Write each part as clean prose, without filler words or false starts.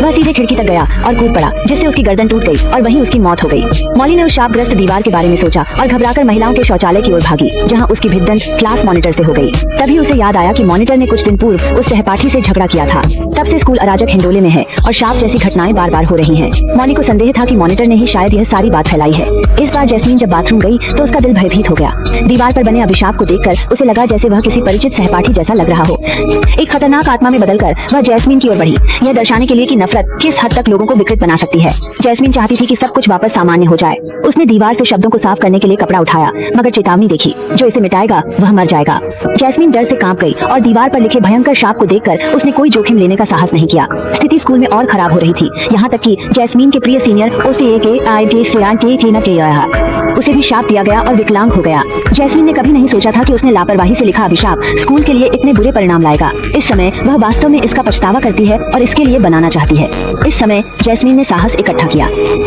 वह सीधे खिड़की तक गया और कूद पड़ा, जिससे उसकी गर्दन टूट गई और वहीं उसकी मौत हो गई। मॉली ने उस शापग्रस्त दीवार के बारे में सोचा और घबराकर महिलाओं के शौचालय की ओर भागी, जहाँ उसकी भिड़ंत क्लास मॉनिटर से हो गई। तभी उसे याद आया कि मॉनिटर ने कुछ दिन पूर्व उस सहपाठी से झगड़ा किया था। तब से स्कूल अराजक हिंडोले में है और शाप जैसी घटनाएं बार बार हो रही हैं। मॉली को संदेह था कि मॉनिटर ने ही शायद यह सारी बात फैलाई है। इस बार जैस्मीन जब बाथरूम गई तो उसका दिल भयभीत हो गया। दीवार पर बने अभिशाप को देखकर उसे लगा जैसे वह किसी परिचित सहपाठी जैसा लग रहा हो। एक खतरनाक आत्मा में बदलकर वह जैस्मीन की ओर बढ़ी, यह दर्शाने के लिए कि नफरत किस हद तक लोगों को विकृत बना सकती है। जैस्मीन चाहती थी कि सब कुछ वापस सामान्य हो जाए। उसने दीवार से शब्दों को साफ करने के लिए कपड़ा उठाया, मगर चेतावनी देखी, जो इसे मिटाएगा वह मर जाएगा। जैस्मीन डर से कांप गई और दीवार पर लिखे भयंकर शाप को देखकर उसने कोई जोखिम लेने का साहस नहीं किया। स्थिति स्कूल में और खराब हो रही थी, यहाँ तक कि जैस्मीन के प्रिय सीनियर उसे भी शाप दिया गया और विकलांग हो गया। जैस्मीन ने कभी नहीं सोचा था कि उसने लापरवाही से लिखा अभिशाप स्कूल के लिए इतने बुरे परिणाम लाएगा। इस समय वह वास्तव में इसका पछतावा करती है और इसके लिए बनाना चाहती है। इस समय जैस्मीन ने साहस इकट्ठा किया।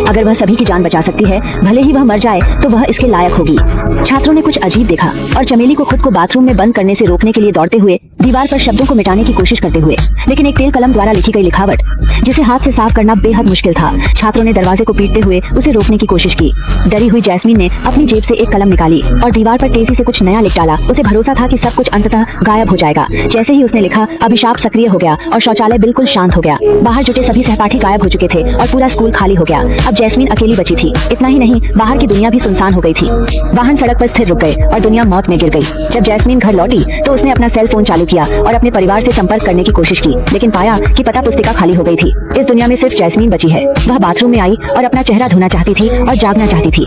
अगर वह सभी की जान बचा सकती है, भले ही वह मर जाए, तो वह इसके लायक होगी। छात्रों ने कुछ अजीब देखा और चमेली को खुद को बाथरूम में बंद करने से रोकने के लिए दौड़ते हुए दीवार पर शब्दों को मिटाने की कोशिश करते हुए, लेकिन एक तेल कलम द्वारा लिखी गई लिखावट जिसे हाथ से साफ करना बेहद मुश्किल था। छात्रों ने दरवाजे को पीटते हुए उसे रोकने की कोशिश की। डरी हुई जैस्मीन ने अपनी जेब से एक कलम निकाली और दीवार पर तेजी से कुछ नया लिख डाला। उसे भरोसा था कि सब कुछ अंततः गायब हो जाएगा। जैसे ही उसने लिखा, अभिशाप सक्रिय हो गया और शौचालय बिल्कुल शांत हो गया। बाहर जुटे सभी सहपाठी गायब हो चुके थे और पूरा स्कूल खाली हो गया। अब जैस्मीन अकेली बची थी। इतना ही नहीं, बाहर की दुनिया भी सुनसान हो गई थी। वाहन सड़क पर स्थिर रुक गए और दुनिया मौत में गिर गई। जब जैस्मीन घर लौटी तो उसने अपना सेल फोन चालू किया और अपने परिवार से संपर्क करने की कोशिश की, लेकिन पाया कि पता पुस्तिका खाली हो गई थी। इस दुनिया में सिर्फ जैस्मीन बची है। वह बाथरूम में आई और अपना चेहरा धोना चाहती थी और जागना चाहती थी।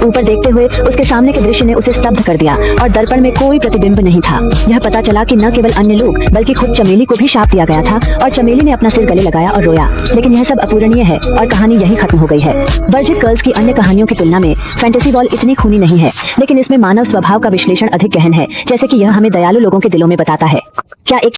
ऊपर देखते हुए उसके सामने के दृश्य ने उसे स्तब्ध कर दिया और दर्पण में कोई प्रतिबिंब नहीं था। यह पता चला कि न केवल अन्य लोग बल्कि खुद चमेली को भी शाप दिया गया था और चमेली ने अपना सिर गले लगाया और रोया। लेकिन यह सब अपूरणीय है और कहानी यही खत्म हो गई है। वर्जित गर्ल्स की अन्य कहानियों की तुलना में फैंटेसी वॉल इतनी खूनी नहीं है, लेकिन इसमें मानव स्वभाव का विश्लेषण अधिक गहन है, जैसे कि यह हमें दयालु लोगों के दिलों में बताता है। क्या एक